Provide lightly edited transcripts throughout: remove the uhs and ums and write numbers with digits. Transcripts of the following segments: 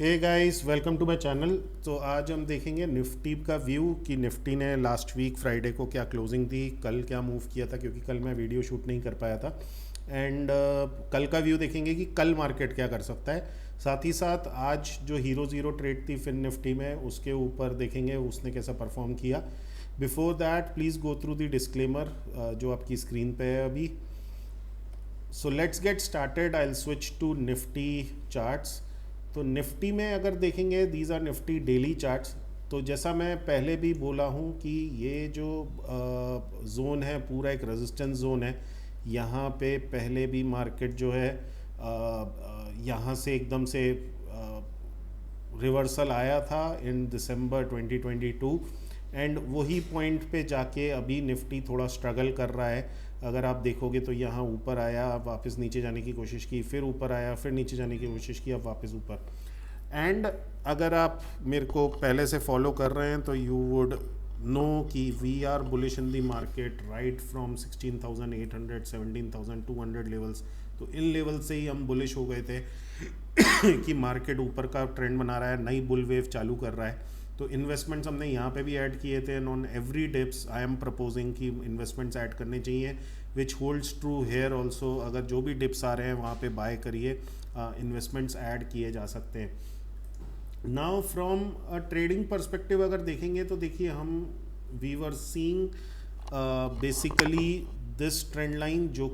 Hey guys, welcome to my channel. तो आज हम देखेंगे निफ्टी का व्यू कि निफ्टी ने लास्ट वीक फ्राइडे को क्या क्लोजिंग दी, कल क्या मूव किया था, क्योंकि कल मैं वीडियो शूट नहीं कर पाया था। एंड कल का व्यू देखेंगे कि कल मार्केट क्या कर सकता है। साथ ही साथ आज जो हीरो ज़ीरो ट्रेड थी फिन निफ्टी में, उसके ऊपर देखेंगे उसने कैसा परफॉर्म किया। Before that please go through the disclaimer जो आपकी स्क्रीन पे है अभी। So let's get started. I will switch to Nifty charts. तो निफ्टी में अगर देखेंगे, these are Nifty daily charts. तो जैसा मैं पहले भी बोला हूँ कि ये जो जोन है पूरा एक रेजिस्टेंस जोन है। यहाँ पे पहले भी मार्केट जो है यहाँ से एकदम से रिवर्सल आया था इन दिसंबर 2022 एंड वही पॉइंट पे जाके अभी निफ्टी थोड़ा स्ट्रगल कर रहा है। अगर आप देखोगे तो यहाँ ऊपर आया, वापस नीचे जाने की कोशिश की, फिर ऊपर आया, फिर नीचे जाने की कोशिश की, अब वापस ऊपर। एंड अगर आप मेरे को पहले से फॉलो कर रहे हैं तो यू वुड नो कि we are bullish in the market right from 16,800 17,200 levels. तो इन लेवल से ही हम बुलिश हो गए थे कि मार्केट ऊपर का ट्रेंड बना रहा है, नई बुल वेव चालू कर रहा है। तो इन्वेस्टमेंट्स हमने यहाँ पे भी ऐड किए थे। On every dips I am proposing कि इन्वेस्टमेंट्स ऐड करने चाहिए, which holds true here also. अगर जो भी डिप्स आ रहे हैं वहाँ पे बाय करिए, इन्वेस्टमेंट्स ऐड किए जा सकते हैं। Now from a trading perspective अगर देखेंगे तो देखिए हम we were seeing basically this trend line जो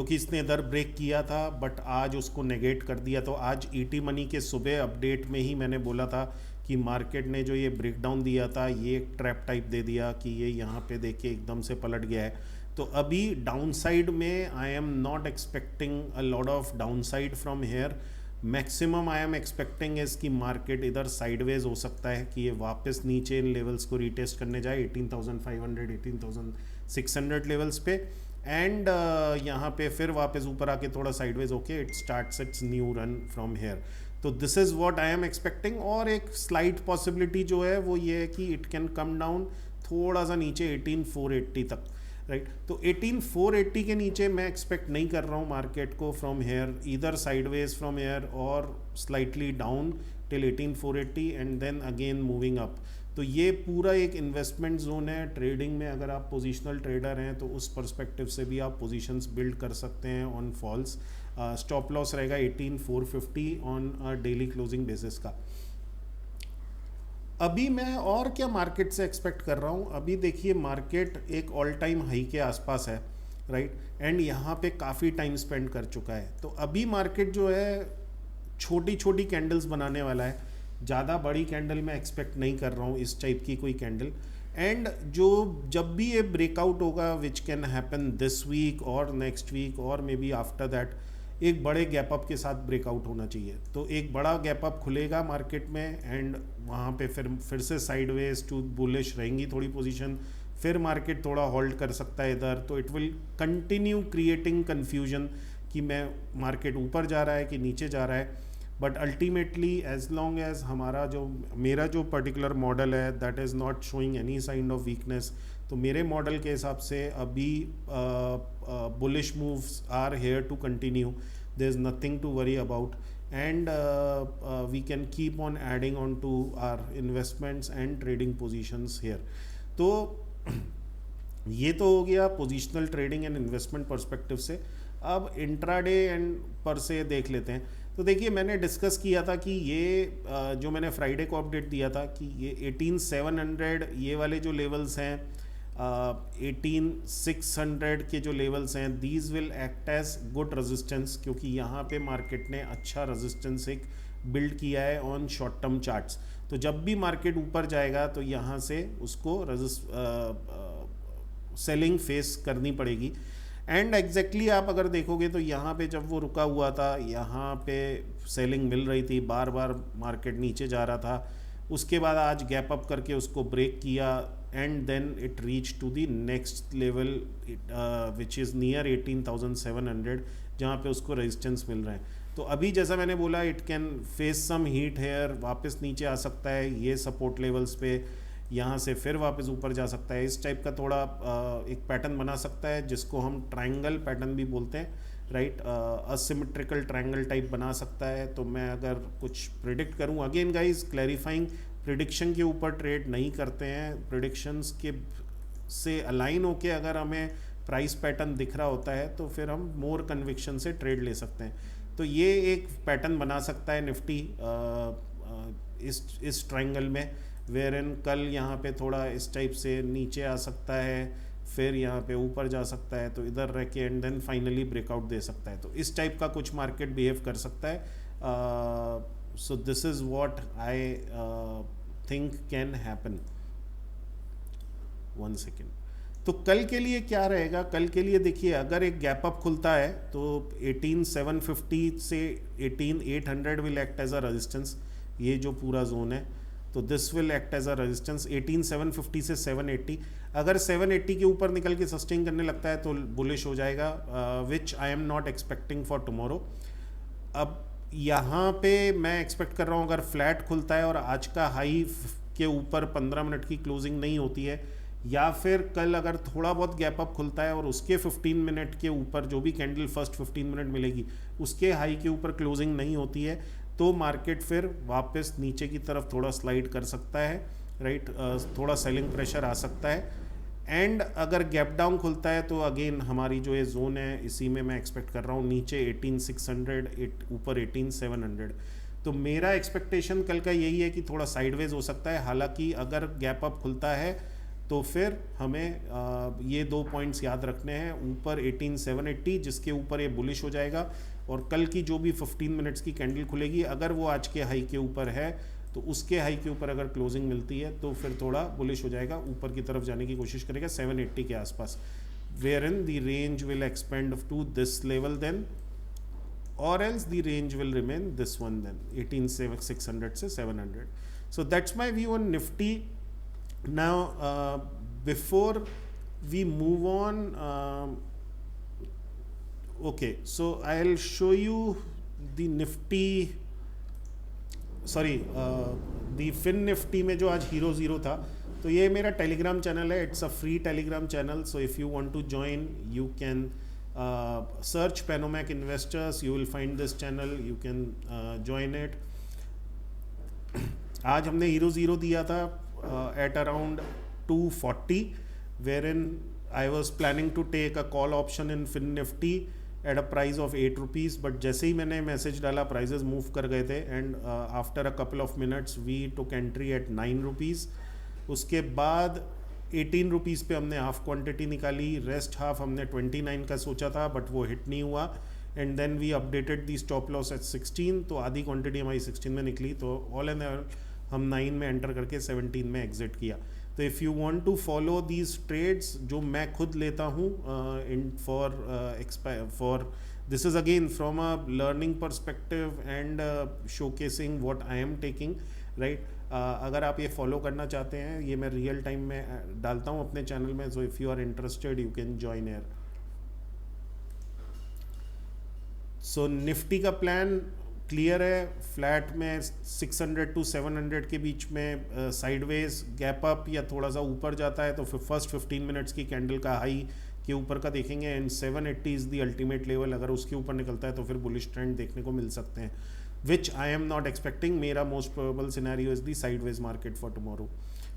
कि इसने इधर ब्रेक किया था, बट आज उसको नेगेट कर दिया। तो आज ईटी मनी के सुबह अपडेट में ही मैंने बोला था कि मार्केट ने जो ये ब्रेकडाउन दिया था ये एक ट्रैप टाइप दे दिया कि ये यहाँ पे देखिए एकदम से पलट गया है। तो अभी डाउनसाइड में आई am not expecting a lot of downside from here. Maximum I am expecting is कि मार्केट इधर साइडवेज हो सकता है कि ये वापस नीचे इन लेवल्स को रीटेस्ट करने जाए 18,500 18,600 लेवल्स पे। एंड यहाँ पे फिर वापस ऊपर आके थोड़ा साइडवेज होके it starts its new run from here. तो this is what I am expecting. और एक स्लाइट पॉसिबिलिटी जो है वो ये है कि इट कैन कम डाउन थोड़ा सा नीचे 18,480 तक, राइट। तो 18,480 के नीचे मैं एक्सपेक्ट नहीं कर रहा हूँ मार्केट को फ्रॉम हेयर, इधर साइडवेज फ्रॉम हेयर और slightly down till 18,480 and then again moving up. तो ये पूरा एक इन्वेस्टमेंट जोन है। ट्रेडिंग में अगर आप पोजिशनल ट्रेडर हैं तो उस पर्सपेक्टिव से भी आप पोजीशंस बिल्ड कर सकते हैं ऑन फॉल्स। स्टॉप लॉस रहेगा 18,450 ऑन डेली क्लोजिंग बेसिस का। अभी मैं और क्या मार्केट से एक्सपेक्ट कर रहा हूँ, अभी देखिए मार्केट एक ऑल टाइम हाई के आसपास है, राइट। एंड यहाँ पे काफ़ी टाइम स्पेंड कर चुका है। तो अभी मार्केट जो है छोटी छोटी कैंडल्स बनाने वाला है, ज़्यादा बड़ी कैंडल मैं एक्सपेक्ट नहीं कर रहा हूँ, इस टाइप की कोई कैंडल। एंड जो जब भी ये ब्रेकआउट होगा which can happen this week और नेक्स्ट वीक और मे बी आफ्टर दैट, एक बड़े गैप अप के साथ ब्रेकआउट होना चाहिए। तो एक बड़ा गैप अप खुलेगा मार्केट में एंड वहाँ पे फिर से साइडवेज टू बुलिश रहेंगी थोड़ी पोजीशन, फिर मार्केट थोड़ा होल्ड कर सकता है इधर। तो it will continue creating confusion कि मैं मार्केट ऊपर जा रहा है कि नीचे जा रहा है। But ultimately as long as मेरा जो पर्टिकुलर मॉडल है that is not showing any sign of weakness, तो मेरे मॉडल के हिसाब से अभी bullish moves are here to continue. There is nothing to worry about and we can keep on adding on to our investments and trading positions here. तो ये तो हो गया positional trading and investment perspective से। अब intraday and पर से देख लेते हैं। तो देखिए मैंने डिस्कस किया था कि ये जो मैंने फ्राइडे को अपडेट दिया था कि ये 18,700 ये वाले जो लेवल्स हैं, 18,600 के जो लेवल्स हैं, these will act as good resistance, क्योंकि यहाँ पे मार्केट ने अच्छा रेजिस्टेंस एक बिल्ड किया है ऑन शॉर्ट टर्म चार्ट्स। तो जब भी मार्केट ऊपर जाएगा तो यहाँ से उसको सेलिंग फेस करनी पड़ेगी। एंड एग्जैक्टली आप अगर देखोगे तो यहाँ पे जब वो रुका हुआ था, यहाँ पे सेलिंग मिल रही थी, बार बार मार्केट नीचे जा रहा था। उसके बाद आज गैप अप करके उसको ब्रेक किया and then it reach to the next level which is near 18,700, जहाँ पे उसको रेजिस्टेंस मिल रहा है। तो अभी जैसा मैंने बोला it can face some heat here, वापस नीचे आ सकता है ये सपोर्ट लेवल्स पे, यहाँ से फिर वापस ऊपर जा सकता है। इस टाइप का थोड़ा एक पैटर्न बना सकता है जिसको हम ट्रायंगल पैटर्न भी बोलते हैं। राइट, असिमेट्रिकल ट्रायंगल टाइप बना सकता है। तो मैं अगर कुछ प्रिडिक्ट करूं, अगेन गाइस क्लैरिफाइंग, प्रिडिक्शन के ऊपर ट्रेड नहीं करते हैं। प्रिडिक्शंस के से अलाइन होके अगर हमें प्राइस पैटर्न दिख रहा होता है तो फिर हम मोर कन्विक्शन से ट्रेड ले सकते हैं। तो ये एक पैटर्न बना सकता है निफ्टी इस ट्रायंगल में, वेयर इन कल यहाँ पे थोड़ा इस टाइप से नीचे आ सकता है, फिर यहाँ पे ऊपर जा सकता है, तो इधर रह के एंड देन फाइनली ब्रेकआउट दे सकता है। तो इस टाइप का कुछ मार्केट बिहेव कर सकता है। So this is what I think can happen. 1 second. तो कल के लिए क्या रहेगा? कल के लिए देखिए, अगर एक गैप अप खुलता है तो 18,750 से 18,800 will act as a resistance. ये जो पूरा जोन है तो this will act as a resistance 18,750 से 780। अगर 780 के ऊपर निकल के सस्टेन करने लगता है तो बुलिश हो जाएगा, which I am not expecting for tomorrow. अब यहाँ पे मैं एक्सपेक्ट कर रहा हूँ अगर फ्लैट खुलता है और आज का हाई के ऊपर 15 मिनट की क्लोजिंग नहीं होती है, या फिर कल अगर थोड़ा बहुत गैप अप खुलता है और उसके 15 मिनट के ऊपर जो भी कैंडल फर्स्ट 15 मिनट मिलेगी उसके हाई के ऊपर क्लोजिंग नहीं होती है, तो मार्केट फिर वापस नीचे की तरफ थोड़ा स्लाइड कर सकता है, राइट। थोड़ा सेलिंग प्रेशर आ सकता है। एंड अगर गैप डाउन खुलता है तो अगेन हमारी जो ये जोन है इसी में मैं एक्सपेक्ट कर रहा हूँ, नीचे 18,600, ऊपर 18,700। तो मेरा एक्सपेक्टेशन कल का यही है कि थोड़ा साइडवेज हो सकता है। हालांकि अगर गैप अप खुलता है तो फिर हमें ये 2 पॉइंट्स याद रखने हैं, ऊपर 18,780 जिसके ऊपर ये बुलिश हो जाएगा, और कल की जो भी 15 मिनट्स की कैंडल खुलेगी अगर वो आज के हाई के ऊपर है तो उसके हाई के ऊपर अगर क्लोजिंग मिलती है तो फिर थोड़ा बुलिश हो जाएगा, ऊपर की तरफ जाने की कोशिश करेगा 780 के आसपास, where in the range will expand to this level then, और else the range will remain this one then 18,600 से 700। So that's my view on Nifty. Now, before we move on, okay, so I'll show you the Nifty, sorry, the Fin Nifty में जो आज hero zero था। तो ये मेरा Telegram channel है, it's a free Telegram channel, so if you want to join you can search Panomac Investors, you will find this channel, you can join it। आज हमने हीरो ज़ीरो दिया था at around 240, wherein I was planning to take a call option in Fin Nifty at a price of 8 rupees, but जैसे ही मैंने message डाला prices move कर गए थे, and after a couple of minutes we took entry at 9 rupees. उसके बाद 18 rupees पे हमने हाफ क्वांटिटी निकाली, रेस्ट हाफ हमने 29 का सोचा था बट वो हिट नहीं हुआ, and then we updated the stop loss at 16, तो आधी क्वांटिटी हमारी 16 में निकली, तो ऑल एंड ऑल हम 9 में एंटर करके 17 में एग्जिट किया। तो if you want to follow these trades जो मैं खुद लेता हूँ in for this is again from a learning perspective and showcasing what I am taking, right. अगर आप ये फॉलो करना चाहते हैं, ये मैं रियल टाइम में डालता हूँ अपने चैनल में, so if you are interested you can join here. So Nifty का प्लान क्लियर है, फ्लैट में 600 टू 700 के बीच में साइडवेज गैप अप या थोड़ा सा ऊपर जाता है तो फिर फर्स्ट 15 मिनट्स की कैंडल का हाई के ऊपर का देखेंगे, and 780 is the ultimate level. अगर उसके ऊपर निकलता है तो फिर बुलिश ट्रेंड देखने को मिल सकते हैं, विच आई एम नॉट एक्सपेक्टिंग। मेरा most probable scenario is the sideways market for tomorrow.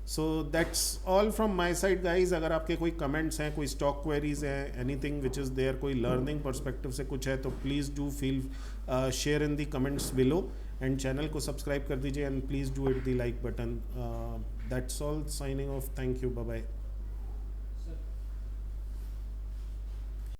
So that's all from my side guys. अगर आपके कोई कमेंट्स हैं, कोई स्टॉक क्वेरीज हैं, एनीथिंग विच इज़ देयर, कोई लर्निंग परस्पेक्टिव से कुछ है तो please do feel share in the comments below, and channel को सब्सक्राइब कर दीजिए, and please do it the like button. That's all, signing off, thank you, bye bye.